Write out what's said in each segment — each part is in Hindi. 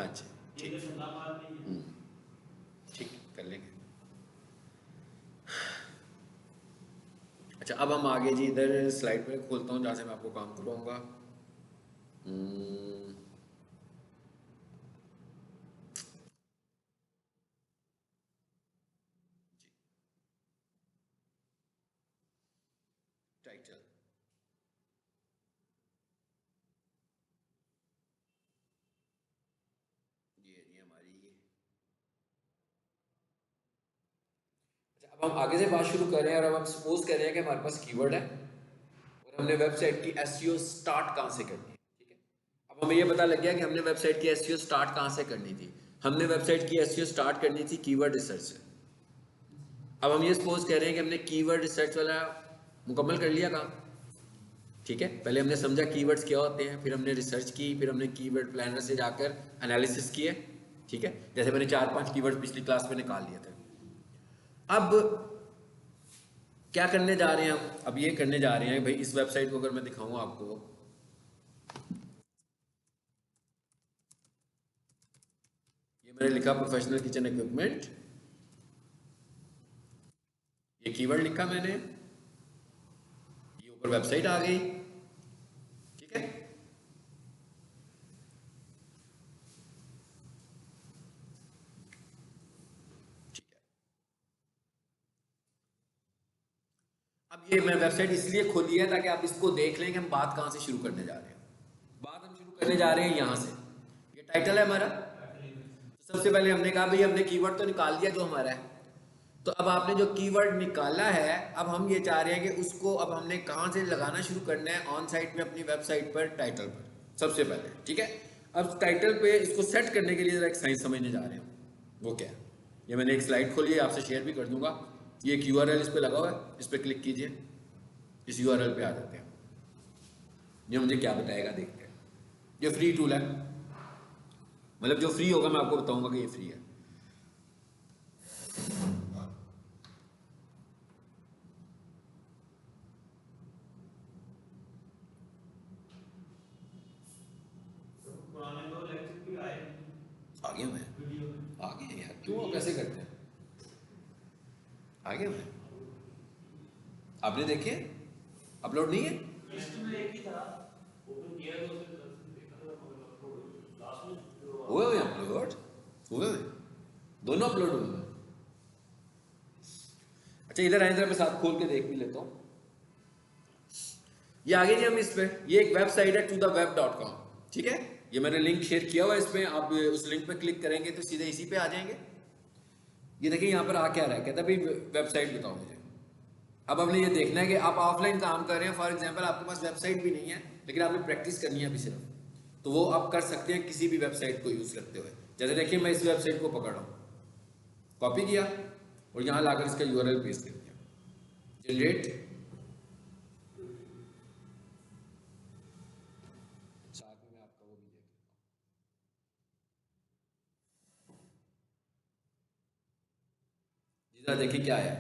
अच्छा ठीक, ठीक कर लेंगे। अच्छा अब हम आगे जी, इधर स्लाइड पे खोलता हूँ जहाँ से मैं आपको काम करवाऊंगा। टाइटल, ये हमारी ये। अच्छा अब हम आगे से बात शुरू कर रहे हैं और अब हम सपोज कर रहे हैं कि हमारे पास कीवर्ड है और हमने वेबसाइट की एसईओ स्टार्ट कहाँ से करनी है। ठीक है, अब हमें ये पता लग गया कि हमने वेबसाइट की एसईओ स्टार्ट कहाँ से करनी थी। हमने वेबसाइट की एसईओ स्टार्ट करनी थी कीवर्ड रिसर्च से। अब हम ये सपोज कर रहे हैं कि हमने कीवर्ड रिसर्च वाला मुकम्मल कर लिया काम। ठीक है, पहले हमने समझा कीवर्ड्स क्या होते हैं, फिर हमने रिसर्च की, फिर हमने कीवर्ड प्लानर से जाकर एनालिसिस किए। ठीक है, जैसे मैंने 4-5 कीवर्ड पिछली क्लास में निकाल लिए थे। अब क्या करने जा रहे हैं हम? अब ये करने जा रहे हैं भाई, इस वेबसाइट को अगर मैं दिखाऊं आपको, ये मैंने लिखा प्रोफेशनल किचन इक्विपमेंट, ये कीवर्ड लिखा मैंने, ये ऊपर वेबसाइट आ गई। ठीक है, ठीक है। अब ये मैं वेबसाइट इसलिए खोली है ताकि आप इसको देख लें कि हम बात कहाँ से शुरू करने जा रहे हैं। बात हम शुरू करने जा रहे हैं यहाँ से। ये टाइटल है हमारा। तो सबसे पहले हमने कहा भाई हमने कीवर्ड तो निकाल दिया जो हमारा है। तो अब आपने जो कीवर्ड निकाला है, अब हम ये चाह रहे हैं कि उसको अब हमने कहाँ से लगाना शुरू करना है ऑन साइट में, अपनी वेबसाइट पर, टाइटल पर सबसे पहले। ठीक है, अब टाइटल पे इसको सेट करने के लिए जरा एक साइंस समझने जा रहे हैं। वो क्या है, ये मैंने एक स्लाइड खोली है, आपसे शेयर भी कर दूंगा। ये एक यूआरएल इस पर लगा हुआ है, इस पर क्लिक कीजिए, इस यूआरएल पे आ जाते हैं। ये मुझे क्या बताएगा देखते हैं। ये फ्री टूल है, मतलब जो फ्री होगा मैं आपको बताऊंगा कि ये फ्री है। आगे मैं आगे यार, क्यों कैसे करते हैं? आगे मैं आपने देखे, अपलोड नहीं है? हुए हुए अपलोड, हुए हुए, दोनों अपलोड हुए हुए। अच्छा इधर आए, इधर मैं साथ खोल के देख भी लेता हूँ। ये आगे जी हम इस पे, ये एक वेबसाइट है totheweb.com। ठीक है, ये मैंने लिंक शेयर किया हुआ है, इसमें आप उस लिंक पे क्लिक करेंगे तो सीधे इसी पे आ जाएंगे। ये देखिए यहाँ पर आ क्या रहा है, कहता है भाई वेबसाइट बताओ मुझे। अब आपने ये देखना है कि आप ऑफलाइन काम कर रहे हैं, फॉर एग्जांपल आपके पास वेबसाइट भी नहीं है लेकिन आपने प्रैक्टिस करनी है अभी सिर्फ, तो वो आप कर सकते हैं किसी भी वेबसाइट को यूज करते हुए। जैसे देखिए मैं इस वेबसाइट को पकड़ रहा हूँ, कॉपी किया और यहाँ लाकर इसका यूआरएल पेस्ट कर दिया, जनरेट। साथ में मैं आपका वो भी देख लेता हूँ, जरा देखिए क्या है,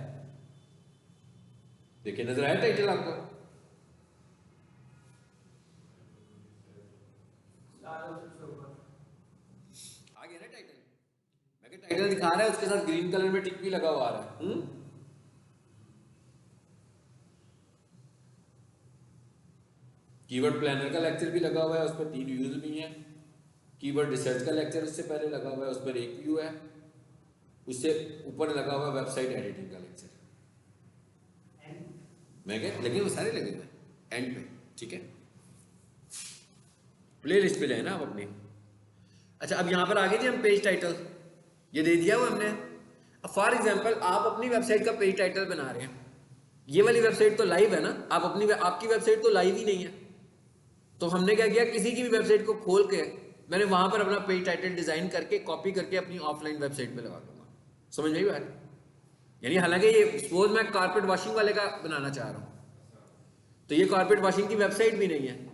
देखिए नजर आया टाइटल आपको? आ गया ना टाइटल? मैं टाइटल दिखा रहा है, उसके साथ ग्रीन कलर में टिक भी लगा हुआ आ रहा है। कीवर्ड प्लानर का लेक्चर भी लगा हुआ है, उस पर 3 व्यूज भी हैं। कीवर्ड रिसर्च का लेक्चर उससे पहले लगा हुआ है, उस पर 1 व्यू है। उससे ऊपर लगा हुआ है वेबसाइट एडिटिंग का लेक्चर। मैं क्या, लेकिन वो सारे लगे हुए एंड पे। ठीक है, प्ले लिस्ट पे जाए ना आप अपनी। अच्छा अब यहाँ पर आगे जी हम पेज टाइटल ये दे दिया हुआ हमने। अब फॉर एग्जाम्पल आप अपनी वेबसाइट का पेज टाइटल बना रहे हैं, ये वाली वेबसाइट तो लाइव है ना, आप अपनी आपकी वेबसाइट तो लाइव ही नहीं है। तो हमने क्या किया, किसी की भी वेबसाइट को खोल के मैंने वहां पर अपना पेज टाइटल डिजाइन करके कॉपी करके अपनी ऑफलाइन वेबसाइट पे लगा दूंगा। समझ में आई बात? यानी हालांकि ये सपोज मैं कारपेट वॉशिंग वाले का बनाना चाह रहा हूँ, तो ये कारपेट वॉशिंग की वेबसाइट भी नहीं है।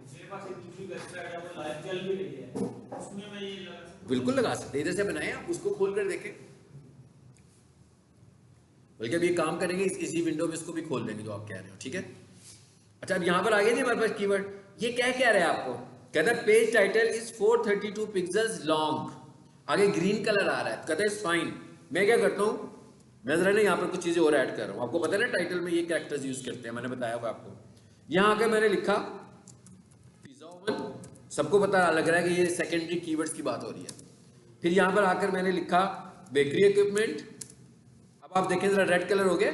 बिल्कुल लगा सकते, इधर से बनाए आप उसको खोल कर देखें, बल्कि अभी काम करेंगे इसी विंडो में इसको भी खोल लेंगे जो आप कह रहे हो। ठीक है, अच्छा अब यहाँ पर आ गए थे हमारे पास कीवर्ड। ये क्या कह रहा है आपको, कहता है page title is 432 pixels long. आगे ग्रीन कलर आ रहा है, कहते हैं फाइन। मैं क्या करता हूँ, मैं जरा ना यहाँ पर कुछ चीजें और ऐड कर रहा हूँ। आपको पता है ना टाइटल में ये कैरेक्टर्स यूज करते हैं, मैंने बताया हुआ आपको। यहाँ आके मैंने लिखा पिज्जा ओवन, सबको पता लग रहा है कि ये सेकेंडरी कीवर्ड्स की बात हो रही है। फिर यहाँ पर आकर मैंने लिखा बेकरी इक्विपमेंट। अब आप देखें जरा, रेड कलर हो गया।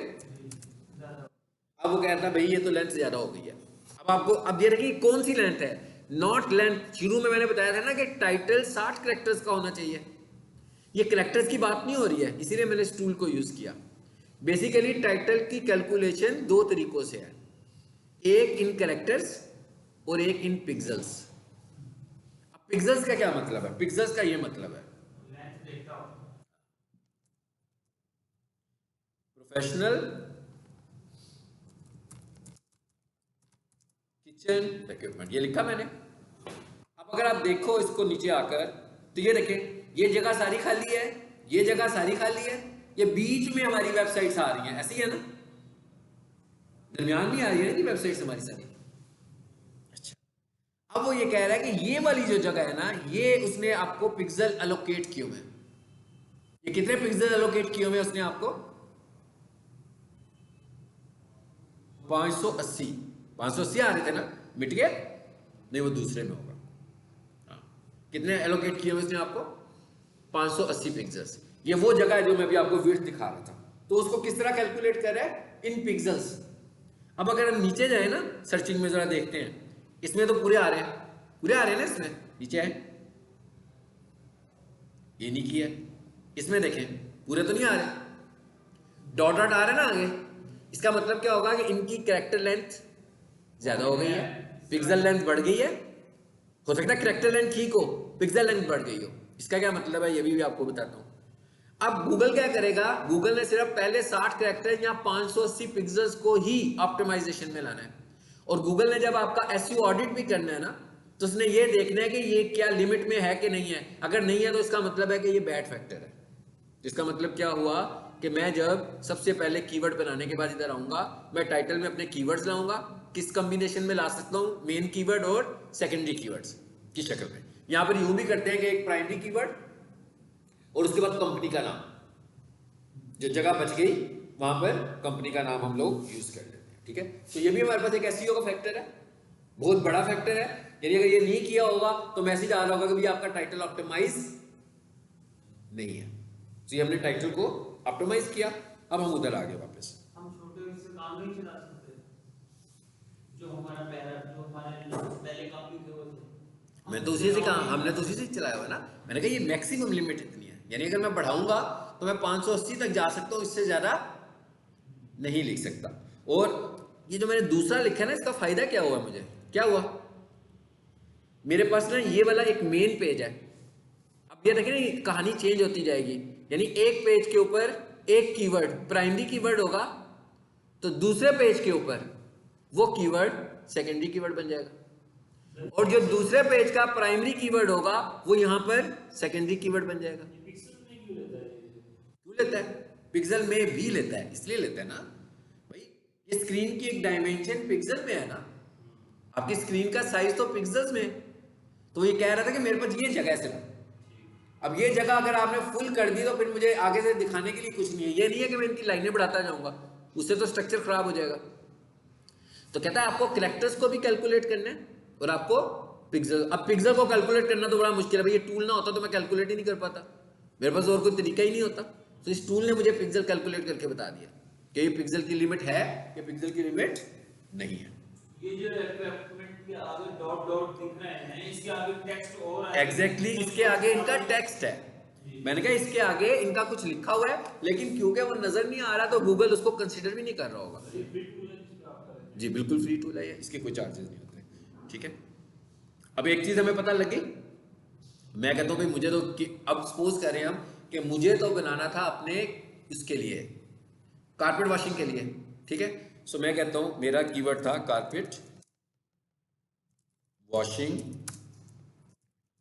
अब वो कहता है भाई ये तो लेंथ ज्यादा हो गई है। अब आपको अब ये देखिए कौन सी लेंथ है, नॉट लेंथ। शुरू में मैंने बताया था ना कि टाइटल 60 कैरेक्टर्स का होना चाहिए। ये कैरेक्टर्स की बात नहीं हो रही है, इसीलिए मैंने इस टूल को यूज किया। बेसिकली टाइटल की कैलकुलेशन दो तरीकों से है, एक इन कैरेक्टर्स और एक इन पिक्सेल्स। अब पिक्सेल्स का क्या मतलब है? पिक्सेल्स का ये मतलब है प्रोफेशनल किचन इक्विपमेंट, ये लिखा मैंने। अब अगर आप देखो इसको नीचे आकर, तो ये देखें ये जगह सारी खाली है, ये जगह सारी खाली है, ये बीच में हमारी वेबसाइट्स आ रही हैं, ऐसी है ना, दरमियान में आ रही है ना वेबसाइट्स हमारी सारी। अच्छा, अब वो ये कह रहा है कि ये वाली जो जगह है ना, ये उसने आपको पिक्सल एलोकेट किए हुए। ये कितने पिक्सल एलोकेट किए हुए उसने आपको? 580 580 आ रहे थे ना, मिट गए? नहीं, वो दूसरे में होगा। हाँ, कितने एलोकेट किए हुए इसने आपको? 580 पिक्सल्स। ये वो जगह है जो मैं भी आपको विड्थ दिखा रहा था। तो उसको किस तरह कैलकुलेट कर रहा है? इन पिक्सल्स। अब अगर हम नीचे जाए ना, सर्चिंग में जरा देखते हैं, इसमें तो पूरे आ रहे हैं, पूरे आ रहे हैं ना, इसमें नीचे आए, ये नहीं किया। इसमें देखें पूरे तो नहीं आ रहे, डॉट डॉट आ रहे ना आगे। इसका मतलब क्या होगा कि इनकी कैरेक्टर लेंथ ज्यादा हो गई है, पिक्सल लेंथ बढ़ गई है। हो सकता है कैरेक्टर लेंथ ठीक हो, पिक्सल लेंथ बढ़ गई हो। इसका क्या मतलब है ये भी आपको बताता हूं। अब गूगल क्या करेगा, गूगल ने सिर्फ पहले 60 कैरेक्टर या 580 पिक्सल्स को ही ऑप्टिमाइजेशन में लाना है। और गूगल ने जब आपका एसईओ ऑडिट भी करना है ना, तो उसने ये देखना है कि ये क्या लिमिट में है कि नहीं है। अगर नहीं है तो इसका मतलब है कि ये बैड फैक्टर है। जिसका मतलब क्या हुआ कि मैं जब सबसे पहले कीवर्ड बनाने के बाद इधर आऊंगा, मैं टाइटल में अपने कीवर्ड्स लाऊंगा। किस कॉम्बिनेशन में ला सकता हूं? मेन कीवर्ड और सेकेंडरी कीवर्ड्स की शक्ल में। यहां पर यूं भी करते हैं कि एक प्राइमरी कीवर्ड और उसके बाद कंपनी का नाम, जो जगह बच गई वहां पर कंपनी का नाम हम लोग यूज कर लेते हैं। ठीक है, तो ये भी हमारे पास एक एसईओ का फैक्टर है, बहुत बड़ा फैक्टर है। यानी अगर ये नहीं किया होगा तो मैसेज आ रहा होगा कि भाई आपका टाइटल ऑप्टिमाइज नहीं है। तो ये हमने टाइटल को ऑप्टिमाइज किया। अब हम उधर आ गए वापस। हम छोटे से काम नहीं चला सकते, जो हमारा पहले काम भी थे वो थे। मैं तो उसी से कहा, हमने तो उसी से चलाया हुआ ना। मैंने कहा ये मैक्सिमम लिमिट इतनी है, यानी अगर मैं बढ़ाऊंगा तो मैं 580 तक जा सकता हूं, इससे ज्यादा नहीं लिख सकता। और ये जो मैंने दूसरा लिखा है ना, इसका फायदा क्या हुआ मुझे? क्या हुआ, मेरे पास ना ये वाला एक मेन पेज है। अब ये देखिए ना, कहानी चेंज होती जाएगी। यानी एक पेज के ऊपर एक कीवर्ड प्राइमरी कीवर्ड होगा, तो दूसरे पेज के ऊपर वो कीवर्ड सेकेंडरी कीवर्ड बन जाएगा। और जो दूसरे पेज का प्राइमरी कीवर्ड होगा वो यहां पर सेकेंडरी कीवर्ड बन जाएगा। क्यों लेता है? पिक्सल में भी लेता है, इसलिए लेता है ना भाई, ये स्क्रीन की एक डायमेंशन पिक्सल में है ना, आपकी स्क्रीन का साइज तो पिक्सल्स में। तो ये कह रहा था कि मेरे पास ये जगह सिर्फ, अब ये जगह अगर आपने फुल कर दी तो फिर मुझे आगे से दिखाने के लिए कुछ नहीं है। ये नहीं है कि मैं इनकी लाइनें बढ़ाता जाऊंगा, उससे तो स्ट्रक्चर खराब हो जाएगा। तो कहता है आपको कैरेक्टर्स को भी कैलकुलेट करना है और आपको पिक्सल। अब पिक्सल को कैलकुलेट करना तो बड़ा मुश्किल है भाई, ये टूल ना होता तो मैं कैलकुलेट ही नहीं कर पाता, मेरे पास और कोई तरीका ही नहीं होता। तो इस टूल ने मुझे पिक्सल कैलकुलेट करके बता दिया कि ये पिक्सल की लिमिट है या पिक्सल की लिमिट नहीं है। ये जो इक्विपमेंट के आगे डॉट डॉट दिख रहे हैं, इसके आगे टेक्स्ट और है। एग्जैक्टली इसके आगे इनका टेक्स्ट है। मैंने कहा इसके आगे इनका कुछ लिखा हुआ है, लेकिन क्योंकि वो नजर नहीं आ रहा तो गूगल उसको कंसीडर भी नहीं कर रहा होगा। जी बिल्कुल फ्री टूल है ये, इसके कोई चार्जेस नहीं होते। ठीक है, अब एक चीज हमें पता लगी, मैं कहता हूं भाई मुझे तो अब सपोज कर रहे हैं हम कि मुझे तो बनाना था अपने इसके लिए, कारपेट वॉशिंग के लिए। ठीक है, सो मैं कहता हूं मेरा कीवर्ड था कारपेट वॉशिंग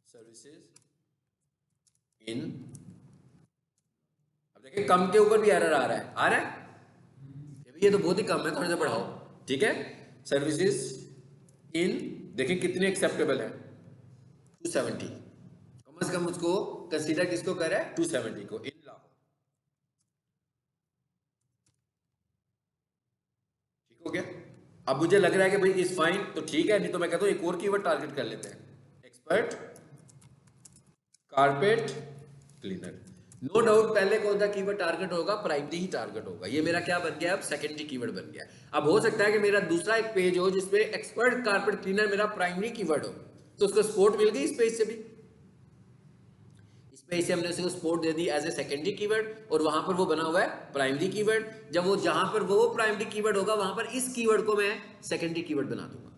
सर्विसेज इन। अब देखिए कम के ऊपर भी एरर आ रहा है, आ रहा है ये तो बहुत ही कम है, थोड़ा सा बढ़ाओ। ठीक है, सर्विसेज इन देखिए कितने एक्सेप्टेबल है, 270, से कम उसको कंसीडर किसको कर रहा है, 270 को, इन लाहौर। ठीक हो गया। अब मुझे लग रहा है कि भाई इज फाइन, तो ठीक है, नहीं तो मैं कहता हूं एक और कीवर्ड टारगेट कर लेते हैं, expert carpet cleaner. No doubt पहले कौन सा कीवर्ड टारगेट होगा, प्राइमरी ही टारगेट होगा। ये मेरा क्या बन गया, अब सेकेंडरी कीवर्ड बन गया। अब हो सकता है कि मेरा दूसरा एक पेज हो जिसमें एक्सपर्ट कारपेट क्लीनर मेरा प्राइमरी कीवर्ड हो, तो उसको सपोर्ट मिल गई इस पेज से भी। इस पेज से हमने उसको सपोर्ट दे दी एज ए सेकेंडरी कीवर्ड, और वहां पर वो बना हुआ है प्राइमरी कीवर्ड। जब वो जहां पर वो प्राइमरी कीवर्ड होगा वहां पर इस कीवर्ड को मैं सेकेंडरी कीवर्ड बना दूंगा,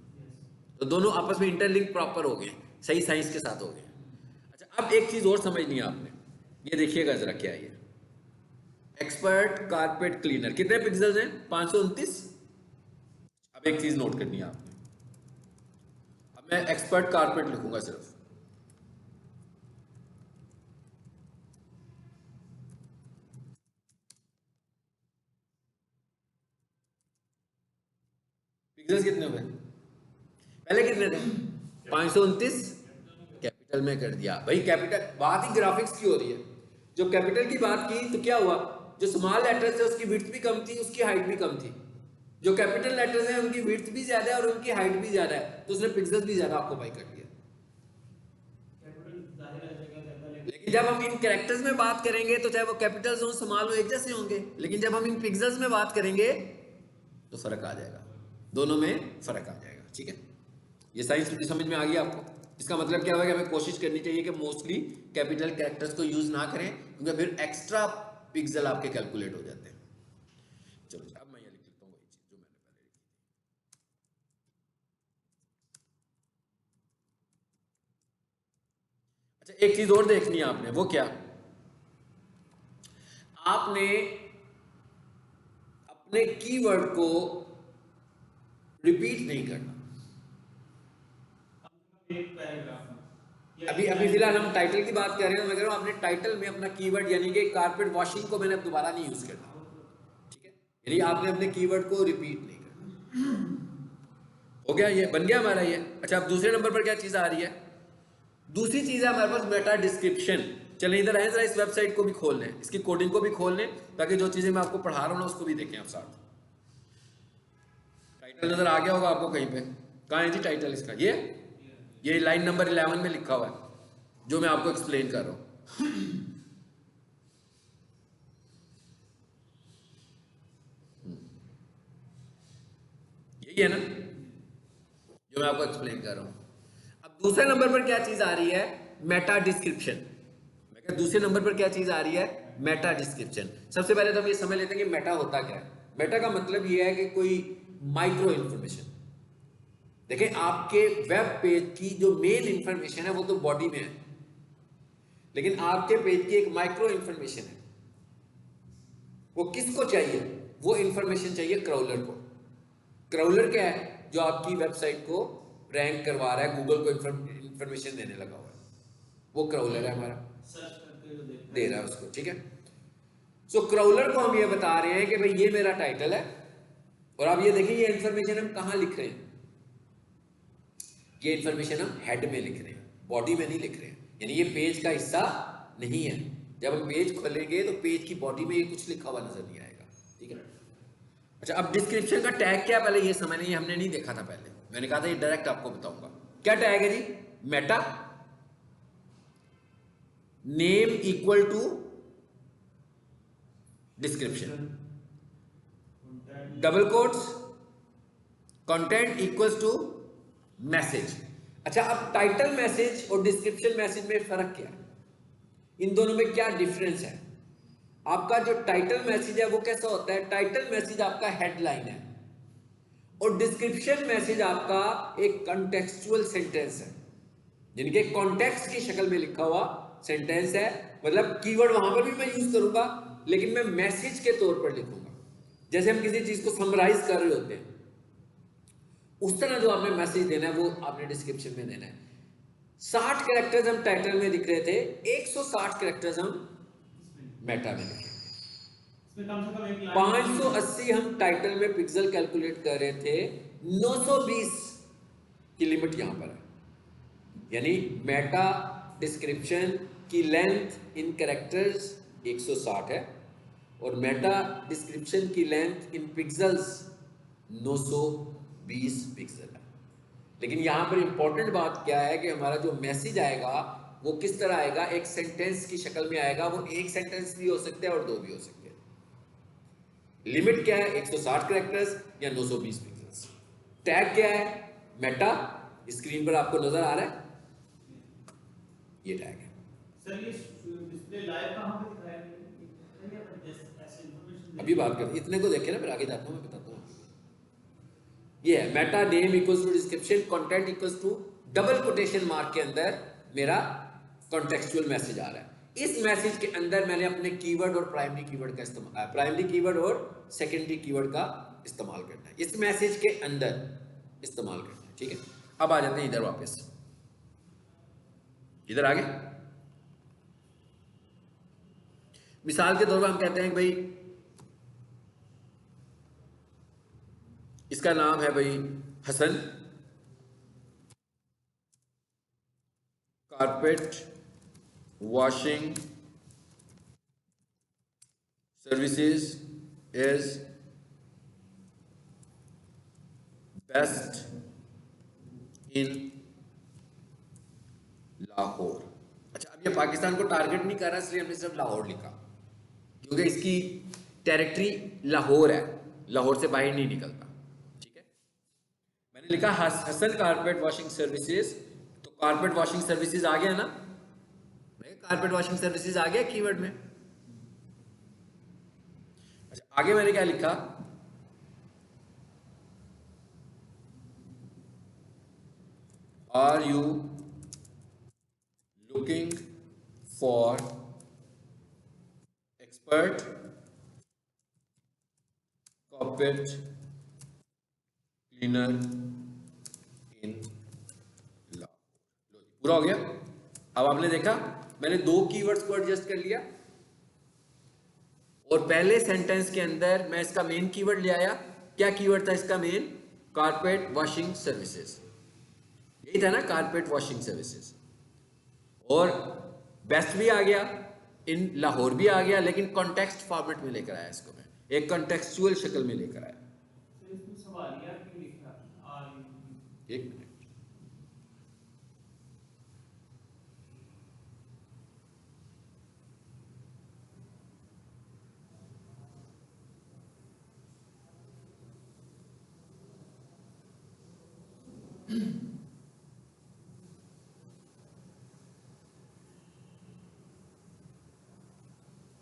तो दोनों आपस में इंटरलिंक प्रॉपर हो गए, सही साइंस के साथ हो गए। अच्छा, अब एक चीज और समझनी है आपने, ये देखिएगा जरा क्या है, एक्सपर्ट कारपेट क्लीनर कितने पिक्सल्स हैं, 529। अब एक चीज नोट करनी है आपने, अब मैं एक्सपर्ट कारपेट लिखूंगा सिर्फ, पिक्सल्स कितने हुए, पहले कितने थे, 529, कैपिटल में कर दिया भाई। कैपिटल बात ही ग्राफिक्स की हो रही है, जो कैपिटल की बात की तो क्या हुआ, जो स्मॉल लेटर्स है उसकी विड्थ भी कम थी, उसकी हाइट भी कम थी। जो कैपिटल लेटर्स हैं उनकी विड्थ भी ज्यादा है और उनकी हाइट भी ज्यादा है, तो उसने पिक्सल्स भी ज्यादा ऑक्यूपाई कर लिया। लेकिन जब हम इन कैरेक्टर्स में बात करेंगे तो चाहे वो कैपिटल्स हो स्मॉल हो एक जैसे होंगे, लेकिन जब हम इन पिक्सल्स में बात करेंगे तो फर्क आ जाएगा, दोनों में फर्क आ जाएगा। ठीक है, ये साइंस समझ में आ गई आपको। इसका मतलब क्या होगा कि हमें कोशिश करनी चाहिए कि मोस्टली कैपिटल कैरेक्टर्स को यूज ना करें, क्योंकि फिर एक्स्ट्रा पिक्सल आपके कैलकुलेट हो जाते हैं। चलो अब मैं ये लिख लेता हूँ वही चीज जो मैंने पहले लिखी थी। अच्छा, एक चीज और देखनी है आपने, वो क्या, आपने अपने कीवर्ड को रिपीट नहीं करना। अभी अभी फिलहाल हम टाइटल की बात कर रहे हैं, मैं कह रहा हूं आपने टाइटल में अपना कीवर्ड यानी कि कारपेट वॉशिंग को मैंने अब दोबारा नहीं यूज करना। ठीक है, यानी आपने अपने कीवर्ड को रिपीट नहीं करना। हो गया, ये बन गया हमारा ये। अच्छा, अब दूसरे नंबर पर क्या चीज आ रही है, दूसरी चीज है हमारे पास मेटा डिस्क्रिप्शन। चलें इधर आए, जरा इस वेबसाइट को भी खोल लें, इसकी कोडिंग को भी खोल लें, ताकि जो चीजें मैं आपको पढ़ा रहा हूं उसको भी देखें आप साथ। टाइटल नजर आ गया होगा आपको कहीं पे, कहाँ है जी टाइटल इसका, ये लाइन नंबर 11 में लिखा हुआ है जो मैं आपको एक्सप्लेन कर रहा हूं। यही है ना जो मैं आपको एक्सप्लेन कर रहा हूं। अब दूसरे नंबर पर क्या चीज आ रही है, मेटा डिस्क्रिप्शन। मैं क्या दूसरे नंबर पर क्या चीज आ रही है, मेटा डिस्क्रिप्शन। सबसे पहले तो हम ये समझ लेते हैं कि मेटा होता क्या है। मेटा का मतलब ये है कि कोई माइक्रो इंफॉर्मेशन। देखिए, आपके वेब पेज की जो मेन इंफॉर्मेशन है वो तो बॉडी में है, लेकिन आपके पेज की एक माइक्रो इंफॉर्मेशन है। वो किसको चाहिए, वो इंफॉर्मेशन चाहिए क्रॉलर को। क्रॉलर क्या है, जो आपकी वेबसाइट को रैंक करवा रहा है, गूगल को इंफॉर्मेशन देने लगा हुआ है, वो क्रॉलर है हमारा, दे रहा है उसको। ठीक है, सो क्रॉलर को हम ये बता रहे हैं कि भाई ये मेरा टाइटल है, और आप ये देखिए ये इंफॉर्मेशन हम कहां लिख रहे हैं, ये इंफॉर्मेशन हम हेड में लिख रहे हैं, बॉडी में नहीं लिख रहे हैं। यानी ये पेज का हिस्सा नहीं है। जब हम पेज खोलेंगे तो पेज की बॉडी में ये कुछ लिखा हुआ नजर नहीं आएगा। ठीक है, अच्छा, अब डिस्क्रिप्शन का टैग क्या, पहले ये समझ लें, हमने नहीं देखा था पहले, मैंने कहा था ये डायरेक्ट आपको बताऊंगा। क्या टैग है जी, meta name equal to description, double quotes, content equals to message. अच्छा, अब टाइटल मैसेज और डिस्क्रिप्शन मैसेज में फर्क क्या है, इन दोनों में क्या डिफरेंस है। आपका जो टाइटल मैसेज है वो कैसा होता है, टाइटल मैसेज आपका हेडलाइन है, और डिस्क्रिप्शन मैसेज आपका एक कंटेक्सचुअल सेंटेंस है, जिनके कॉन्टेक्स्ट की शक्ल में लिखा हुआ सेंटेंस है। मतलब कीवर्ड वहां पर भी मैं यूज करूंगा, लेकिन मैं मैसेज के तौर पर लिखूंगा। जैसे हम किसी चीज को समराइज कर रहे होते हैं, उस तरह जो आपने मैसेज देना है वो आपने डिस्क्रिप्शन में देना है। 60 कैरेक्टर्स हम टाइटल में लिख रहे थे, 160 कैरेक्टर्स हम मेटा में लिखे। 580 हम टाइटल में पिक्सल कैलकुलेट कर रहे थे, 920 की लिमिट यहां पर है। यानी मेटा डिस्क्रिप्शन की लेंथ इन कैरेक्टर्स 160 है और मेटा डिस्क्रिप्शन की लेंथ इन पिक्सेल्स 920 पिक्सल है। लेकिन यहाँ पर इंपॉर्टेंट बात क्या है कि हमारा जो मैसेज आएगा वो किस तरह आएगा, एक सेंटेंस की शक्ल में आएगा। वो एक सेंटेंस भी हो सकता है और दो भी हो सकते हैं। लिमिट क्या है, 160 कैरेक्टर्स या 920 पिक्सेल्स। टैग क्या है, मेटा, स्क्रीन पर आपको नजर आ रहा है, ये टैग है। सर ये डिस्प्ले लाइव कहाँ पे दिखाया गया है? जस्ट ऐसे इंफॉर्मेशन अभी बात करते इतने को देखे ना, फिर आगे जाता हूँ, मैं बताता हूँ। ये है meta name equals to description, content equals to double quotation mark के अंदर मेरा कॉन्टेक्सचुअल मैसेज आ रहा है। इस मैसेज के अंदर मैंने अपने कीवर्ड और प्राइमरी कीवर्ड का इस्तेमाल, प्राइमरी कीवर्ड और सेकेंडरी कीवर्ड का इस्तेमाल करना है, इस मैसेज के अंदर इस्तेमाल करना है। ठीक है, अब आ जाते हैं इधर वापस, इधर आगे। मिसाल के तौर पर हम कहते हैं कि भाई इसका नाम है भाई Hasan, carpet washing services is best in Lahore. अच्छा, अब ये पाकिस्तान को टारगेट नहीं कर रहा, इसलिए हमने सिर्फ लाहौर लिखा, क्योंकि इसकी टेरिटरी लाहौर है, लाहौर से बाहर नहीं निकलता। ठीक है, मैंने लिखा हसन कारपेट वॉशिंग सर्विसेज, तो कारपेट वॉशिंग सर्विसेज आ गया ना, कारपेट वॉशिंग सर्विसेज आ गया कीवर्ड में। अच्छा, आगे मैंने क्या लिखा, are you looking for expert carpet cleaner in LA. पूरा हो गया। अब आपने देखा मैंने दो कीवर्ड्स को एडजस्ट कर लिया और पहले सेंटेंस के अंदर मैं इसका मेन कीवर्ड ले आया। क्या कीवर्ड था इसका मेन? कारपेट वॉशिंग सर्विसेज, यही था ना, कारपेट वॉशिंग सर्विसेज। और बेस्ट भी आ गया, इन लाहौर भी आ गया, लेकिन कॉन्टेक्स्ट फॉर्मेट में लेकर आया इसको, मैं एक कॉन्टेक्सचुअल शक्ल में लेकर आया। तो इसमें सवाल यार क्यों लिखा एक मिनट,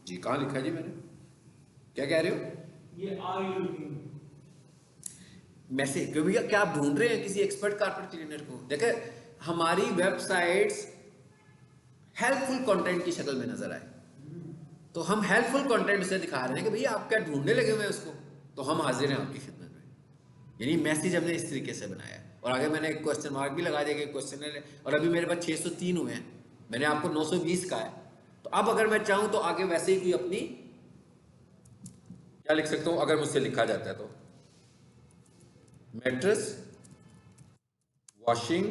जी कहाँ लिखा जी मैंने, क्या कह रहे हो? ये आर यू लुकिंग मैसेज क्यों भैया, क्या आप ढूंढ रहे हैं किसी एक्सपर्ट कारपेट क्लीनर को? देखे हमारी वेबसाइट्स हेल्पफुल कंटेंट की शक्ल में नजर आए, तो हम हेल्पफुल कंटेंट से दिखा रहे हैं कि भैया आप क्या ढूंढने लगे हुए हैं उसको, तो हम हाजिर हैं आपकी खिदमत में। यानी मैसेज हमने इस तरीके से बनाया है। और आगे मैंने एक क्वेश्चन मार्क भी लगा दिया कि क्वेश्चन है, और अभी मेरे पास 603 हुए हैं, मैंने आपको 920 का है। तो अब अगर मैं चाहूं तो आगे वैसे ही कोई अपनी क्या लिख सकता हूं, अगर मुझसे लिखा जाता है तो मैट्रेस वॉशिंग,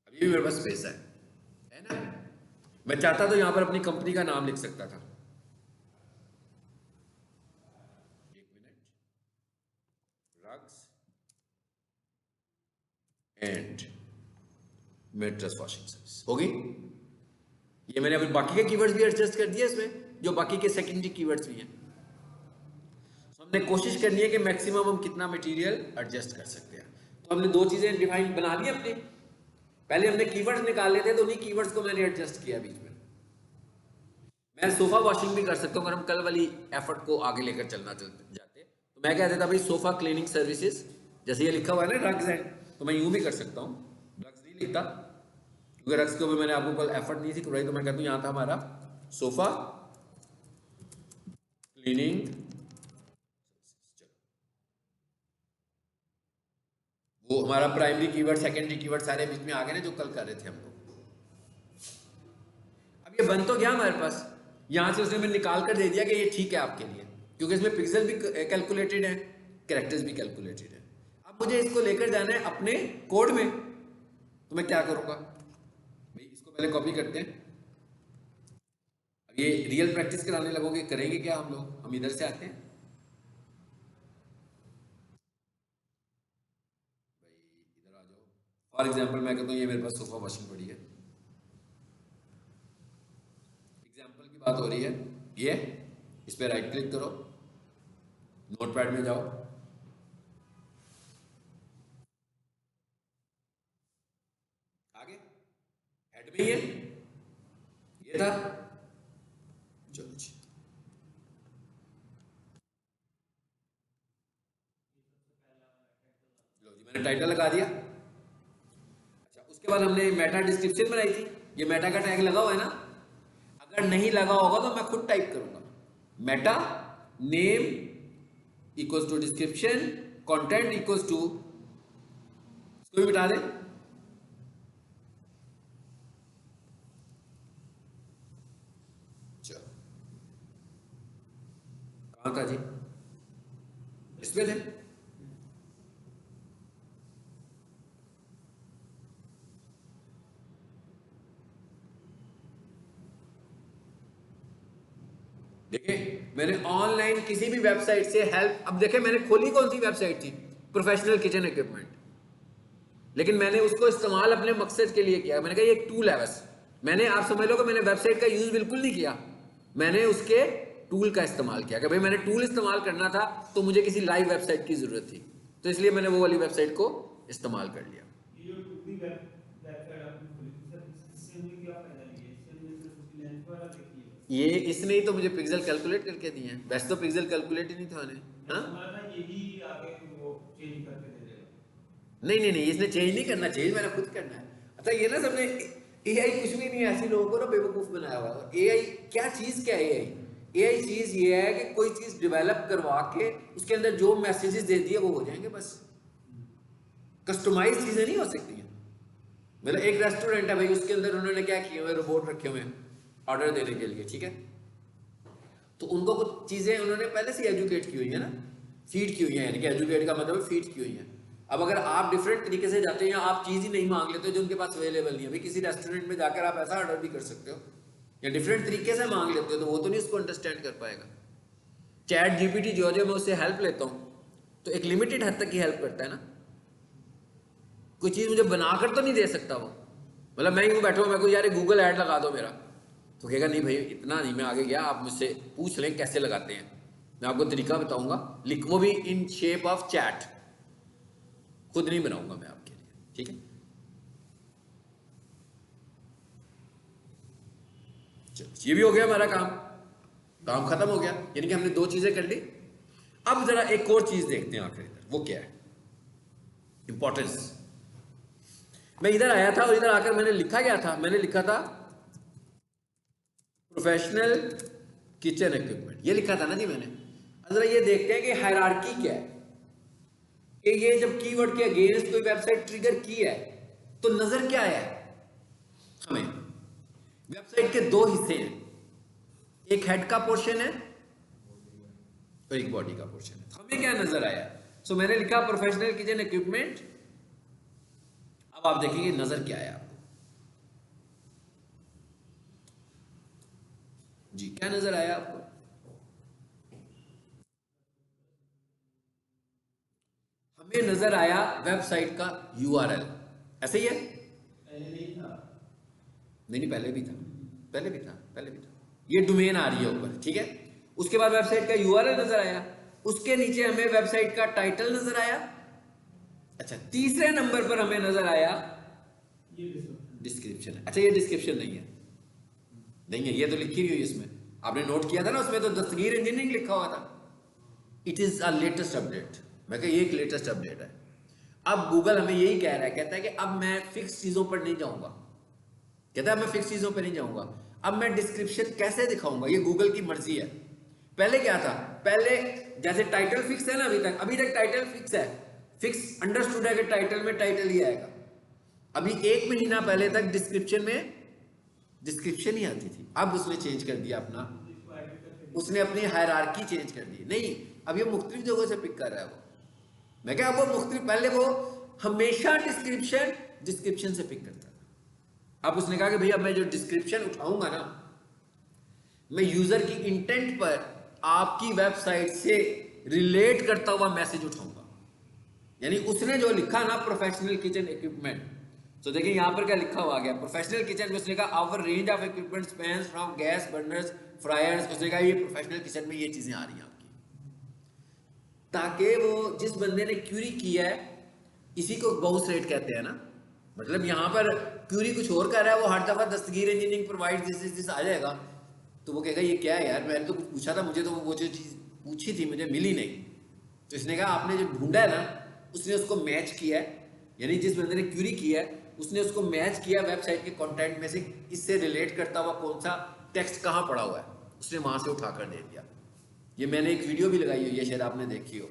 अभी भी मेरे पास स्पेस है ना, मैं चाहता तो यहां पर अपनी कंपनी का नाम लिख सकता था। एक minute, rugs and mattress washing service होगी। ये मैंने अभी बाकी के कीवर्ड्स भी एडजस्ट कर दिए इसमें, जो बाकी के सेकेंडरी कीवर्ड्स भी हैं। हमने कोशिश करनी है कि मैक्सिमम हम कितना मटेरियल एडजस्ट कर सकते हैं। तो हमने दो चीजें डिफाइन बना ली अपनी, पहले हमने कीवर्ड्स निकाल लेते, तो उन्हीं कीवर्ड्स को मैंने एडजस्ट किया बीच में। मैं सोफा वॉशिंग भी कर सकता हूँ, अगर हम कल वाली एफर्ट को आगे लेकर चलना जाते तो मैं कह देता भाई सोफा क्लीनिंग सर्विसेज, जैसे ये लिखा हुआ है ना रग्स एंड, तो मैं यूं भी कर सकता हूँ, रग्स नहीं लिखता क्योंकि रग्स के ऊपर मैंने आपको कल एफर्ट नहीं थी थोड़ा, तो मैं कहता हूँ यहाँ था हमारा सोफा क्लीनिंग, वो हमारा प्राइमरी कीवर्ड सेकेंडरी कीवर्ड सारे बीच में आ गए ना, जो कल कर रहे थे हम लोग। अब ये बन तो गया हमारे पास, यहां से उसने मैंने निकाल कर दे दिया कि ये ठीक है आपके लिए, क्योंकि इसमें पिक्सल भी कैलकुलेटेड है, कैरेक्टर्स भी कैलकुलेटेड है। अब मुझे इसको लेकर जाना है अपने कोड में, तो मैं क्या करूंगा भाई, इसको पहले कॉपी करते हैं। अब ये रियल प्रैक्टिस कराने लगोगे, करेंगे क्या हम लोग, हम इधर से आते हैं भाई, इधर आ जाओ। फॉर एग्जाम्पल मैं कहता हूँ ये मेरे पास सोफा वॉशिंग पड़ी है, एग्जाम्पल की बात हो रही है, ये इस पर राइट क्लिक करो, नोटपैड में जाओ, आगे हेड में ये था, चलो जी लो जी, मैंने टाइटल लगा दिया। अच्छा, उसके बाद हमने मेटा डिस्क्रिप्शन बनाई थी, ये मेटा का टैग लगा हुआ है ना, अगर नहीं लगा होगा तो मैं खुद टाइप करूंगा, meta name equals to description content equals to, इसको भी मिटा दे, चलो कहां था जी, इसमें थे। देखें मैंने ऑनलाइन किसी भी वेबसाइट से हेल्प, अब देखें मैंने खोली कौन सी वेबसाइट थी, प्रोफेशनल किचन इक्विपमेंट, लेकिन मैंने उसको इस्तेमाल अपने मकसद के लिए किया, मैंने कहा ये एक टूल है बस, मैंने, आप समझ लो कि मैंने वेबसाइट का यूज बिल्कुल नहीं किया, मैंने उसके टूल का इस्तेमाल किया कि भाई मैंने टूल इस्तेमाल करना था तो मुझे किसी लाइव वेबसाइट की जरूरत थी, तो इसलिए मैंने वो वाली वेबसाइट को इस्तेमाल कर लिया। ये इसने ही तो मुझे पिक्सल कैलकुलेट करके दिए हैं, वैसे तो पिक्सल कैलकुलेट ही नहीं था उन्हें, नहीं नहीं नहीं, इसने चेंज नहीं करना, चेंज मैंने खुद करना है। अच्छा ये ना सबने एआई कुछ भी नहीं है, ऐसे लोगों को ना बेवकूफ बनाया हुआ है। एआई क्या चीज, क्या है एआई चीज ये है कि कोई चीज डेवलप करवा के उसके अंदर जो मैसेजेस दे दिए वो हो जाएंगे बस, कस्टमाइज चीजें नहीं हो सकती हैं। मतलब एक रेस्टोरेंट है भाई, उसके अंदर उन्होंने क्या किए हुए, रोबोट रखे हुए हैं ऑर्डर देने के लिए, ठीक है, तो उनको कुछ चीजें उन्होंने पहले से एजुकेट की हुई है ना, फीड की हुई है, यानी कि एजुकेट का मतलब फीड की हुई है। अब अगर आप डिफरेंट तरीके से जाते हैं या आप चीज ही नहीं मांग लेते जो उनके पास अवेलेबल नहीं है, भाई किसी रेस्टोरेंट में जाकर आप ऐसा ऑर्डर भी कर सकते हो, या डिफरेंट तरीके से मांग लेते हो तो वो तो नहीं उसको अंडरस्टैंड कर पाएगा। चैट जीपीटी जो मैं उससे हेल्प लेता हूँ तो एक लिमिटेड हद तक की हेल्प करता है ना, कोई चीज मुझे बनाकर तो नहीं दे सकता वो, मतलब मैं यूं बैठा हूँ, मैं को यार गूगल ऐड लगा दो मेरा, तो कहेगा नहीं भाई इतना नहीं, मैं आगे गया, आप मुझसे पूछ लें कैसे लगाते हैं, मैं आपको तरीका बताऊंगा, लिख वो भी इन शेप ऑफ चैट, खुद नहीं बनाऊंगा मैं आपके लिए, ठीक है। चलो ये भी हो गया हमारा काम, काम खत्म हो गया, यानी कि हमने दो चीजें कर ली। अब जरा एक और चीज देखते हैं आखिर इधर, वो क्या है इंपॉर्टेंस। मैं इधर आया था और इधर आकर मैंने लिखा क्या था, मैंने लिखा था प्रोफेशनल किचन इक्विपमेंट, ये लिखा था ना जी मैंने। जरा ये देखते हैं कि हायरार्की क्या है, कि ये जब कीवर्ड के अगेंस्ट कोई वेबसाइट ट्रिगर की है तो नजर क्या है हमें। वेबसाइट के दो हिस्से हैं, एक हेड का पोर्शन है और एक बॉडी का पोर्शन है, हमें क्या नजर आया, सो मैंने लिखा प्रोफेशनल किचन इक्विपमेंट। अब आप देखेंगे नजर क्या आया आपको जी, क्या नजर आया आपको, हमें नजर आया वेबसाइट का यूआरएल, ऐसे ही है, पहले नहीं था, नहीं पहले भी था, पहले भी था, पहले भी था, ये डोमेन आ रही है ऊपर, ठीक है। उसके बाद वेबसाइट का यूआरएल नजर आया, उसके नीचे हमें वेबसाइट का टाइटल नजर आया। अच्छा तीसरे नंबर पर हमें नजर आया ये डिस्क्रिप्शन। अच्छा ये डिस्क्रिप्शन नहीं है, नहीं है, ये तो लिखी हुई है इसमें, आपने नोट किया था ना, उसमें तो दस्तगीर इंजीनियरिंग लिखा हुआ था। It is a latest update, मैं कहा ये एक लेटेस्ट अपडेट है। अब गूगल हमें यही कह रहा है, कहता है कि अब मैं फिक्स चीजों पर नहीं जाऊंगा, कहता है मैं फिक्स चीजों पर नहीं जाऊंगा, अब मैं डिस्क्रिप्शन कैसे दिखाऊंगा, ये गूगल की मर्जी है। पहले क्या था, पहले जैसे टाइटल फिक्स है ना, अभी तक टाइटल फिक्स है, फिक्स अंडरस्टूड है कि टाइटल में टाइटल ही आएगा। अभी एक महीना पहले तक डिस्क्रिप्शन में डिस्क्रिप्शन ही आती थी, अब उसने चेंज कर दिया अपना, उसने अपनी हायरार्की चेंज कर दी। नहीं अब ये मुख्तलिफ जगहों से पिक कर रहा है वो, मैं क्या वो मुख्तलिफ, पहले वो हमेशा डिस्क्रिप्शन डिस्क्रिप्शन से पिक करता था। अब उसने कहा कि भैया मैं जो डिस्क्रिप्शन उठाऊंगा ना, मैं यूजर की इंटेंट पर आपकी वेबसाइट से रिलेट करता हुआ मैसेज उठाऊंगा। यानी उसने जो लिखा ना प्रोफेशनल किचन इक्विपमेंट, तो देखिए यहां पर क्या लिखा हुआ गया, प्रोफेशनल किचन में उसने कहा our range of equipment spans from gas burners, fryers, उसने कहा ये प्रोफेशनल किचन में ये चीजें आ रही हैं आपकी, ताकि वो जिस बंदे ने क्यूरी किया है, इसी को बाउंस रेट कहते हैं ना, मतलब यहां पर क्यूरी कुछ और कर रहा है, वो हर दफा दस्तगीर इंजीनियरिंग प्रोवाइड दिस आ जाएगा, तो वो कहेगा ये क्या है यार, मैंने तो कुछ पूछा था, मुझे तो वो जो चीज़ पूछी थी मुझे मिली नहीं। तो इसने कहा आपने जो ढूंढा है ना, उसने उसको मैच किया है, यानी जिस बंदे ने क्यूरी किया है उसने उसको मैच किया वेबसाइट के कंटेंट में से, इससे रिलेट करता हुआ कौन सा टेक्स्ट कहाँ पड़ा हुआ है, उसने वहां से उठाकर दे दिया। ये मैंने एक वीडियो भी लगाई हुई है, शायद आपने देखी हो,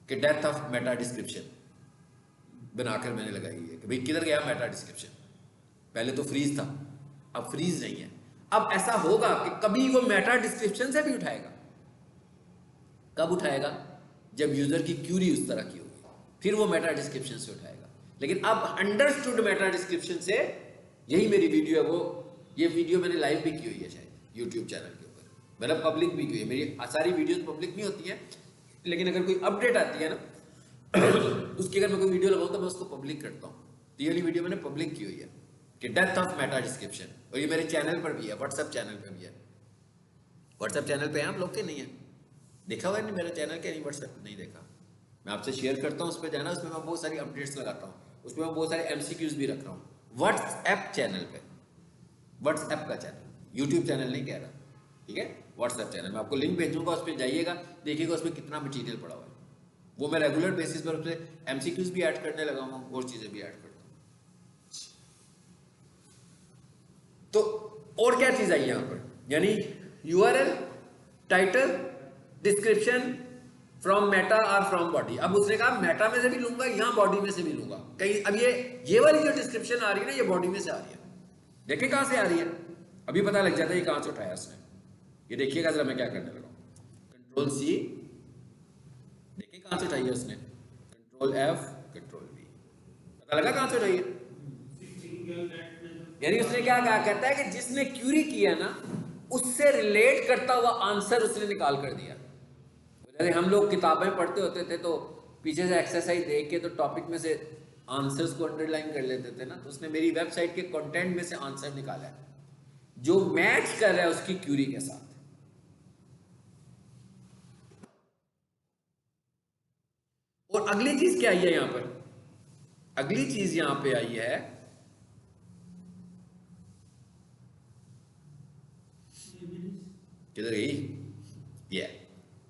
कि डेथ ऑफ मेटा डिस्क्रिप्शन बनाकर मैंने लगाई है कि भाई किधर गया मेटा डिस्क्रिप्शन, पहले तो फ्रीज था, अब फ्रीज नहीं है। अब ऐसा होगा कि कभी वो मेटा डिस्क्रिप्शन से भी उठाएगा। कब उठाएगा? जब यूजर की क्यूरी उस तरह की होगी, फिर वो मेटा डिस्क्रिप्शन से उठाएगा। लेकिन अब अंडरस्टूड मेटा डिस्क्रिप्शन से, यही मेरी वीडियो है, वो ये वीडियो मैंने लाइव भी की हुई है शायद यूट्यूब चैनल के ऊपर, मैंने पब्लिक भी की हुई है। मेरी सारी वीडियोस पब्लिक नहीं होती हैं, लेकिन अगर कोई अपडेट आती है ना उसकी अगर मैं कोई वीडियो लगाऊं तो मैं उसको पब्लिक करता हूँ। तो ये वाली वीडियो मैंने पब्लिक की हुई है कि डेथ ऑफ मेटा डिस्क्रिप्शन, और ये मेरे चैनल पर भी है, व्हाट्सएप चैनल पर भी है। व्हाट्सएप चैनल पे है आप लोग के? नहीं है? देखा हुआ है नहीं मेरे चैनल के? नहीं, व्हाट्सएप नहीं देखा, मैं आपसे शेयर करता हूँ, उस पर जाना, उसमें मैं बहुत सारी अपडेट्स लगाता हूँ, उसमें मैं बहुत सारे MCQs भी रख रहा हूँ व्हाट्सएप चैनल पे, व्हाट्सएप का चैनल, यूट्यूब चैनल नहीं कह रहा, ठीक है? व्हाट्सएप चैनल, मैं आपको लिंक भेजूंगा, उस पर जाइएगा, देखिएगा उसमें कितना मटीरियल पड़ा हुआ है। वो मैं रेगुलर बेसिस पर उस पर MCQs भी ऐड करने लगा हूँ, और चीज़ें भी ऐड करता हूँ। तो और क्या चीज़ आई यहाँ पर, यानी URL, title, description from Meta और फ्रॉम बॉडी। अब उसने कहा मेटा में से भी लूंगा, यहाँ बॉडी में से भी लूंगा कहीं। अब ये वाली जो डिस्क्रिप्शन आ रही है ना, ये बॉडी में से आ रही है, देखिए कहाँ से आ रही है, अभी पता लग जाता है ये कहाँ से उठाया उसने। ये देखिएगा जरा मैं क्या करने लगा, Ctrl+C, देखिए कहाँ से उठाई है उसने, Ctrl+F, Ctrl+V, पता लगा कहाँ से उठाई है। यानी उसने क्या कहा, कहता है कि जिसने क्यूरी किया ना, उससे रिलेट करता हुआ आंसर उसने निकाल कर दिया। जैसे हम लोग किताबें पढ़ते होते थे तो पीछे से एक्सरसाइज देख के तो टॉपिक में से आंसर्स को अंडरलाइन कर लेते थे ना, तो उसने मेरी वेबसाइट के कंटेंट में से आंसर निकाला है जो मैच कर रहा है उसकी क्यूरी के साथ। और अगली चीज क्या आई है यहां पर, अगली चीज यहां पे आई है, किधर गई ये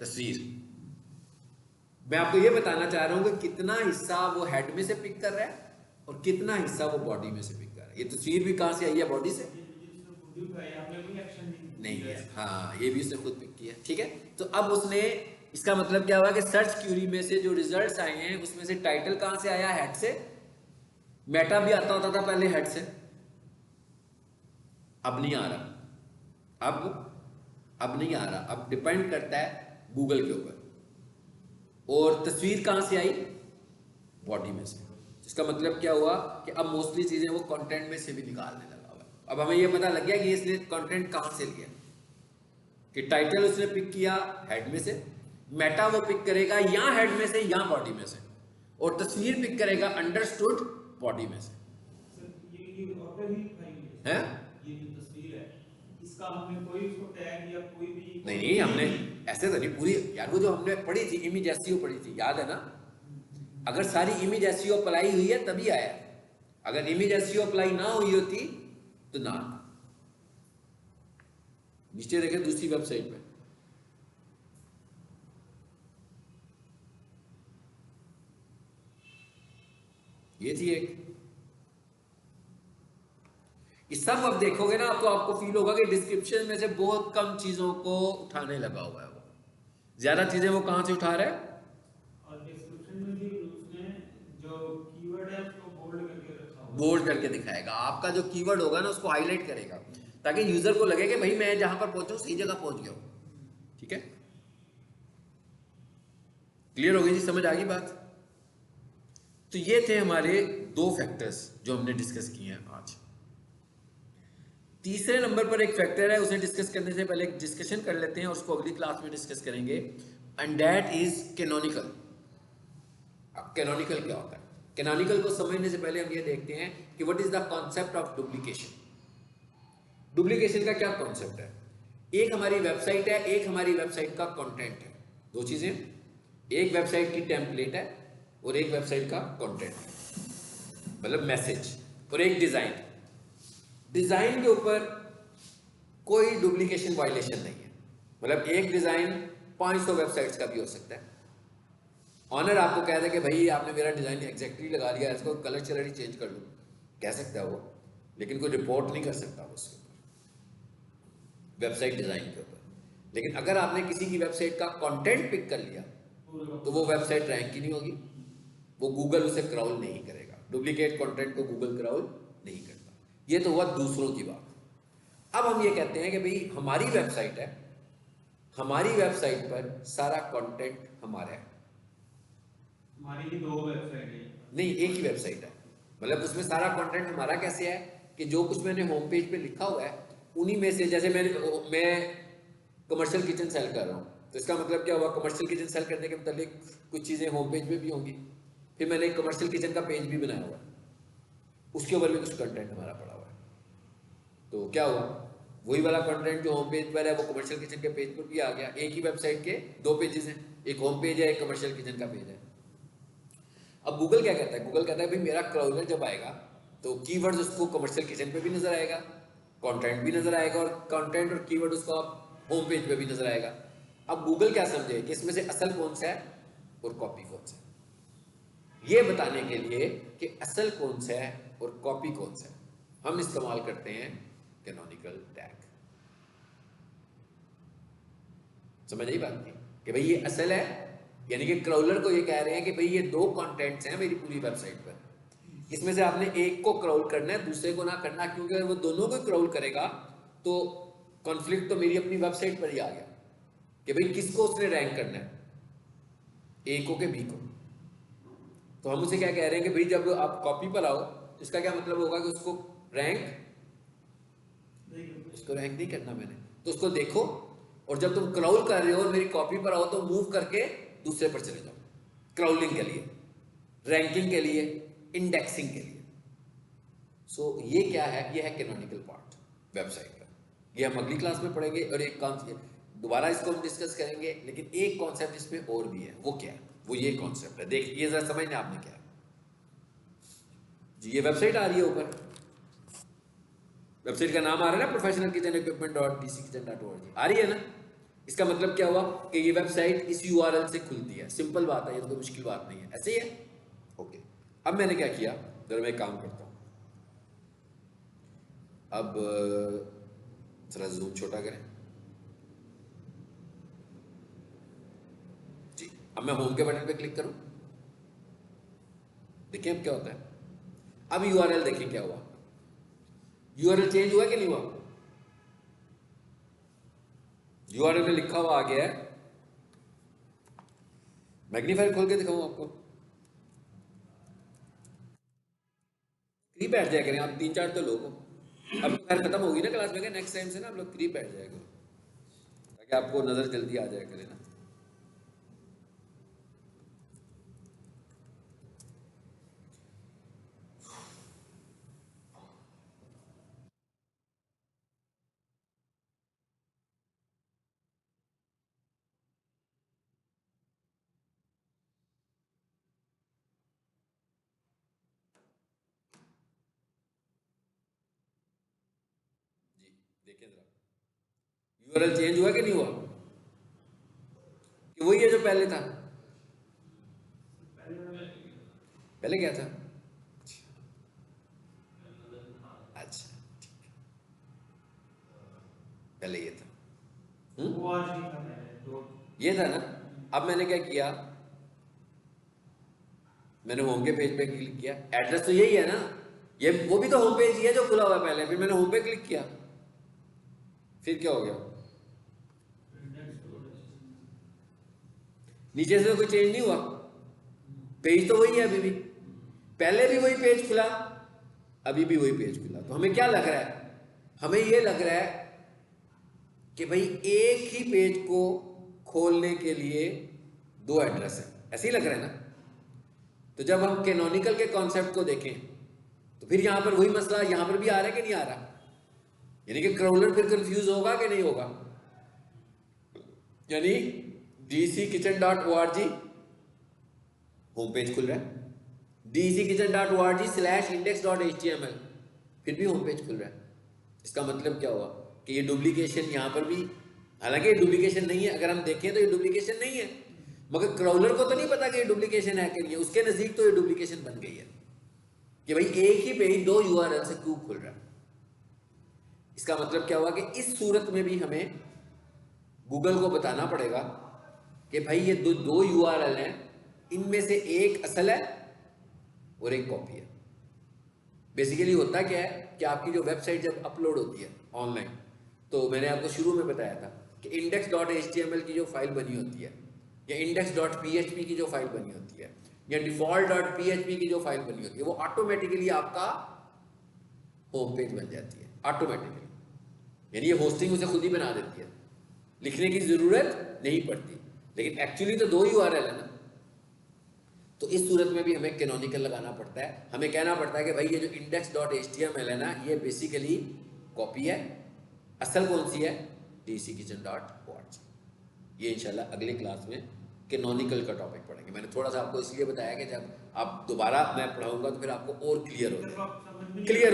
तस्वीर। मैं आपको ये बताना चाह रहा हूं कि कितना हिस्सा वो हेड में से पिक कर रहा है और कितना हिस्सा वो बॉडी में से पिक कर रहा है। ये तस्वीर भी कहां से आई है, बॉडी से नहीं है, हाँ ये भी उसने खुद पिक किया, ठीक है। तो अब उसने, इसका मतलब क्या हुआ कि सर्च क्यूरी में से जो रिजल्ट्स आए हैं उसमें से टाइटल कहां से आया, हेड से। मेटा भी आता होता था पहले हेड से, अब नहीं आ रहा, अब नहीं आ रहा, अब डिपेंड करता है गूगल के ऊपर। और तस्वीर कहां से आई, बॉडी में से। इसका मतलब क्या हुआ कि अब मोस्टली चीजें वो कंटेंट में से भी निकालने लगा हुआ है। अब हमें ये पता लग गया कि इसने कंटेंट कहां से लिया, कि टाइटल उसने पिक किया हेड में से, मेटा वो पिक करेगा या हेड में से या बॉडी में से, और तस्वीर पिक करेगा अंडरस्टूड बॉडी में से। है ये जो तस्वीर है, इसका हमने कोई उसको टैग या कोई भी नहीं, हमने ऐसे तो नहीं पूरी यार, वो जो हमने पढ़ी थी इमेज एसईओ पढ़ी थी, याद है ना। अगर सारी इमेज एसईओ अप्लाई हुई है तभी आया, अगर इमेज एसईओ अप्लाई ना हुई होती तो ना। नीचे देखें दूसरी वेबसाइट पे, ये थी एक। इस सब अब देखोगे ना तो आपको फील होगा कि डिस्क्रिप्शन में से बहुत कम चीजों को उठाने लगा हुआ है, वो ज्यादा चीजें वो कहां से उठा रहा है, और डिस्क्रिप्शन में भी उसने जो कीवर्ड है उसको बोल्ड करके रखा हुआ है। बोल्ड करके दिखाएगा, आपका जो कीवर्ड होगा ना उसको हाईलाइट करेगा, ताकि यूजर को लगे कि भाई मैं जहां पर पहुंचूं सही जगह पहुंच गया हूं। ठीक है, क्लियर हो गई जी, समझ आ गई बात। तो ये थे हमारे दो फैक्टर्स जो हमने डिस्कस किए हैं आज। तीसरे नंबर पर एक फैक्टर है, उसे डिस्कस करने से पहले एक डिस्कशन कर लेते हैं और उसको अगली क्लास में डिस्कस करेंगे, एंड दैट इज कैनोनिकल। अब कैनोनिकल क्या होता है? कैनोनिकल को समझने से पहले हम ये देखते हैं कि what is the concept of duplication. Duplication का क्या कॉन्सेप्ट है? एक हमारी वेबसाइट है, एक हमारी वेबसाइट का कंटेंट है, दो चीजें। एक वेबसाइट की टेम्पलेट है और एक वेबसाइट का कंटेंट है, मतलब मैसेज, और एक डिजाइन। डिजाइन के ऊपर कोई डुप्लीकेशन वायलेशन नहीं है, मतलब एक डिजाइन 500 वेबसाइट्स का भी हो सकता है। ऑनर आपको कह दे कि भाई आपने मेरा डिजाइन एग्जैक्टली लगा लिया, इसको कलर चलर ही चेंज कर लो, कह सकता है वो, लेकिन कोई रिपोर्ट नहीं कर सकता उसके ऊपर, वेबसाइट डिजाइन के ऊपर। लेकिन अगर आपने किसी की वेबसाइट का कंटेंट पिक कर लिया तो वो वेबसाइट रैंक ही नहीं होगी, वो गूगल उसे क्राउल नहीं करेगा। डुप्लीकेट कंटेंट को गूगल क्राउल नहीं करता। ये तो हुआ दूसरों की बात। अब हम ये कहते हैं कि भाई हमारी वेबसाइट है, हमारी वेबसाइट पर सारा कंटेंट हमारा है। हमारी ही दो वेबसाइट है? नहीं, एक ही वेबसाइट है, मतलब उसमें सारा कंटेंट हमारा कैसे है कि जो कुछ मैंने होम पेज पे लिखा हुआ है उन्हीं में से, जैसे मैं कमर्शियल किचन सेल कर रहा हूँ, तो इसका मतलब क्या हुआ, कमर्शियल किचन सेल करने के मतलब कुछ चीज़ें होम पेज पे भी होंगी, फिर मैंने एक कमर्शियल किचन का पेज भी बनाया हुआ है, उसके ऊपर भी कुछ कंटेंट हमारा पड़ा हुआ है। तो क्या हुआ, वही वाला कंटेंट जो होम पेज पर है वो कमर्शियल किचन के पेज पर भी आ गया। एक ही वेबसाइट के दो पेजेस हैं, एक होम पेज है, एक कमर्शियल किचन का पेज है। अब गूगल क्या कहता है? गूगल कहता है भाई मेरा क्राउलर जब आएगा तो कीवर्ड्स उसको कमर्शियल किचन पे भी नजर आएगा, कंटेंट भी नजर आएगा, और कंटेंट और कीवर्ड उसको होम पेज पे भी नजर आएगा। अब गूगल क्या समझे कि इसमें से असल कौन सा है और कॉपी कौन सा है? ये बताने के लिए कि असल कौन सा है और कॉपी कौन सा है, हम इस्तेमाल करते हैं कैनोनिकल टैग। समझ आई बात नहीं कि भाई ये असल है, यानी कि क्राउलर को ये कह रहे हैं कि भाई ये दो कंटेंट्स हैं मेरी पूरी वेबसाइट पर, इसमें से आपने एक को क्राउल करना है, दूसरे को ना करना, क्योंकि अगर वो दोनों को क्राउल करेगा तो कॉन्फ्लिक्ट तो मेरी अपनी वेबसाइट पर ही आ गया कि भाई किसको उसने रैंक करना है, ए को के बी को। तो हम उसे क्या कह रहे हैं कि भाई जब आप कॉपी पर आओ तो इसका क्या मतलब होगा कि उसको रैंक नहीं करना मैंने, तो उसको देखो, और जब तुम क्राउल कर रहे हो और मेरी कॉपी पर आओ तो मूव करके दूसरे पर चले जाओ, क्राउलिंग के लिए, रैंकिंग के लिए, इंडेक्सिंग के लिए। सो ये क्या है? ये है कैनोनिकल पार्ट वेबसाइट का। ये हम अगली क्लास में पढ़ेंगे और एक दोबारा इसको हम डिस्कस करेंगे, लेकिन एक कॉन्सेप्ट इसमें और भी है। वो क्या है? वो ये कॉन्सेप्ट है, देखिए ये जरा समझना आपने क्या है जी। ये वेबसाइट आ रही है ऊपर, वेबसाइट का नाम आ रहा है ना, प्रोफेशनल किचन इक्विपमेंट .dckitchen.org, आ रही है ना? इसका मतलब क्या हुआ कि ये वेबसाइट इस URL से खुलती है। सिंपल बात है, ये तो कोई मुश्किल बात नहीं है, ऐसे ही है। ओके, अब मैंने क्या किया, जरा मैं काम करता हूं। अब जरा जूम छोटा करें जी। अब मैं होम के बटन पे क्लिक करूं, देखिए अब क्या होता है। अब URL देखिए क्या हुआ, URL चेंज हुआ कि नहीं हुआ? URL में लिखा हुआ आ गया है, मैग्नीफायर खोल के दिखाऊं आपको, फ्री बैठ जाया करें आप, 3-4 तो लोग हो। अब खैर खत्म होगी ना क्लास में, नेक्स्ट टाइम से ना आप लोग फ्री बैठ जाया करो ताकि आपको नजर जल्दी आ जाया करे ना। जी देखिए जरा, URL चेंज हुआ कि नहीं हुआ, कि वही है जो पहले था? पहले क्या था? अच्छा, पहले ये था। वो आज नहीं था पहले तो। ये था ना। अब मैंने क्या किया, मैंने होम के पेज पे क्लिक किया, एड्रेस तो यही है ना, ये वो भी तो होम पेज ही है जो खुला हुआ है पहले, फिर मैंने होम पे क्लिक किया, फिर क्या हो गया, नीचे से तो कोई चेंज नहीं हुआ, पेज तो वही है अभी भी। पहले भी वही पेज खुला, अभी भी वही पेज खुला। तो हमें क्या लग रहा है? हमें ये लग रहा है कि भाई एक ही पेज को खोलने के लिए दो एड्रेस है, ऐसे ही लग रहा है ना। तो जब हम कैनोनिकल के कॉन्सेप्ट को देखें तो फिर यहां पर वही मसला यहां पर भी आ रहा है कि नहीं आ रहा? यानी कि क्राउलर फिर कंफ्यूज होगा कि नहीं होगा? यानी dckitchen.org होम पेज खुल रहा है, dckitchen.org/index.html फिर भी होम पेज खुल रहा है। इसका मतलब क्या हुआ कि ये डुप्लीकेशन यहां पर भी, हालांकि ये डुप्लीकेशन नहीं है, अगर हम देखें तो ये डुप्लीकेशन नहीं है, मगर क्राउलर को तो नहीं पता कि ये डुप्लीकेशन है कि नहीं है। उसके नजदीक तो ये डुप्लीकेशन बन गई है कि भाई एक ही पेज दो यूआरएल से क्यों खुल रहा है। इसका मतलब क्या हुआ कि इस सूरत में भी हमें गूगल को बताना पड़ेगा कि भाई ये दो यूआरएल हैं, इनमें से एक असल है और एक कॉपी है। बेसिकली होता क्या है कि आपकी जो वेबसाइट जब अपलोड होती है ऑनलाइन, तो मैंने आपको शुरू में बताया था कि index.html की जो फाइल बनी होती है, या index.php की जो फाइल बनी होती है, या default.php की जो फाइल बनी होती है, वो ऑटोमेटिकली आपका होम पेज बन जाती है ऑटोमेटिकली। यानी ये होस्टिंग उसे खुद ही बना देती है, लिखने की जरूरत नहीं पड़ती। लेकिन एक्चुअली तो दो यूआरएल है ना। तो इस सूरत में भी हमें कैनोनिकल लगाना पड़ता है। हमें कहना पड़ता है कि भाई ये जो index.html है ना, ये बेसिकली कॉपी है, असल कौन सी है? dckitchen.org। ये इंशाल्लाह अगले क्लास में कैनोनिकल का टॉपिक पढ़ेंगे। मैंने थोड़ा सा आपको इसलिए बताया कि जब आप दोबारा मैं पढ़ाऊंगा तो फिर आपको और क्लियर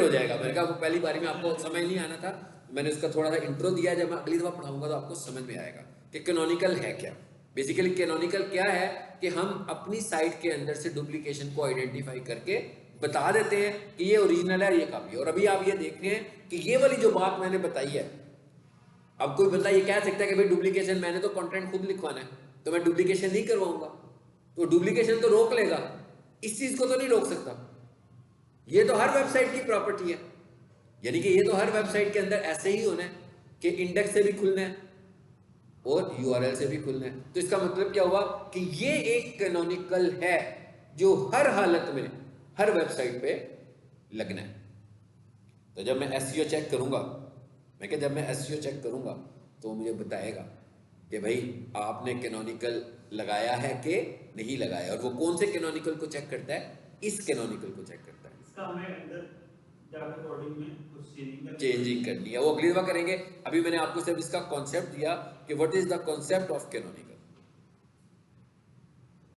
हो जाएगा, मैंने कहा पहली बारी में आपको समझ नहीं आना था, मैंने उसका थोड़ा सा इंट्रो दिया। जब मैं अगली दफा पढ़ाऊंगा तो आपको समझ में आएगा कि कैनोनिकल है क्या। बेसिकली कैनोनिकल क्या है कि हम अपनी साइट के अंदर से डुप्लीकेशन को आइडेंटिफाई करके बता देते हैं कि ये ओरिजिनल है, ये कॉपी है। और अभी आप ये देख रहे हैं कि ये वाली जो बात मैंने बताई है, अब कोई बंदा ये कह सकता है कि भाई डुप्लीकेशन, मैंने तो कंटेंट खुद लिखवाना है तो मैं डुप्लीकेशन नहीं करवाऊंगा। तो डुप्लीकेशन तो रोक लेगा, इस चीज को तो नहीं रोक सकता। ये तो हर वेबसाइट की प्रॉपर्टी है, यानी कि ये तो हर वेबसाइट के अंदर ऐसे ही होना है कि इंडेक्स से भी खुलना है और यूआरएल से भी खुलना है। तो इसका मतलब क्या हुआ कि ये एक कैनोनिकल है जो हर हालत में हर वेबसाइट पे लगना है। तो जब मैं एसईओ चेक करूंगा, जब मैं एसईओ चेक करूंगा तो मुझे बताएगा कि भाई आपने कैनोनिकल लगाया है कि नहीं लगाया। और वो कौन से कैनोनिकल को चेक करता है? इस कैनोनिकल को चेक करता है। इसका हमें अंदर डाटा कोडिंग में कुछ चेंजिंग करनी है, वो अगली दफा करेंगे। अभी मैंने आपको सिर्फ इसका कॉन्सेप्ट दिया कि what is the concept of canonical.